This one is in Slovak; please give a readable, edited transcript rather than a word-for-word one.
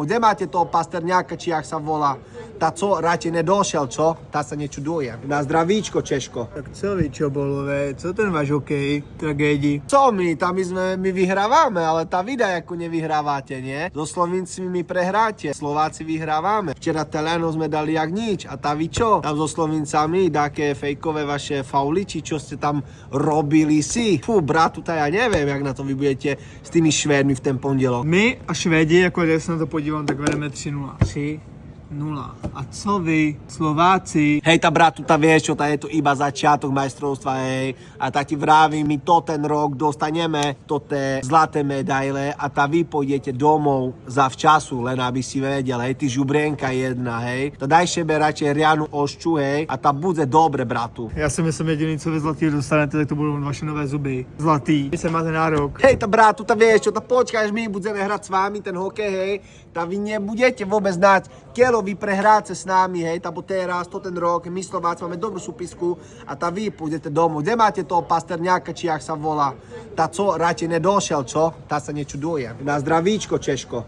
Kde máte toho Pasterňáka, či jak sa volá? Tá co radšej nedošel, čo? Tá sa nečuduje. Na zdravíčko, Češko. Tak co vy, čo bolové? Co ten váš hokej? Tragédii. Co my? Tam my vyhrávame, ale tá vida, ako nevyhrávate, nie? So Slovincmi my prehráte. Slováci vyhrávame. Včera Teleno sme dali jak nič. A tá vy čo? Tam so Slovincami také fejkové vaše fauliči, čo ste tam robili si. Fú, bratu, tá ja neviem, jak na to vy budete s tými Švédmi v ten pondelok. My a Švédi, jako když se na to podívám, tak vedeme 3-0. 3-0. A co vy, Slováci? Hej, tá bratu, tá vieš čo, tá je to iba začiatok majstrovstva, hej. A tak ti vravím, my to ten rok dostaneme, to tie zlaté medaile a tá vy pôjdete domov za včasu, len aby si vedel, hej, ty žubrienka jedna, hej. To daj šebe radšej rianu ošču, hej, a tá bude dobre, bratu. Já si myslím, jediný, co vy zlatý dostanete, tak to budou vaše nové zuby. Zlatý. Vy se máte nárok. Hej, tá bratu, tá vieš čo, tá počkáš, my budeme hrať s vami ten hokej, hej. Tá vy nebudete vôbec znať, keľo vy prehráte s nami, hej, tá bo teraz, to ten rok, my Slováci máme dobrú súpisku a tá vy pôjdete domov. Kde máte toho Pasterňáka, či jak sa volá? Tá co radšej nedošel, čo? Tá sa nečuduje. Na zdravíčko, Češko.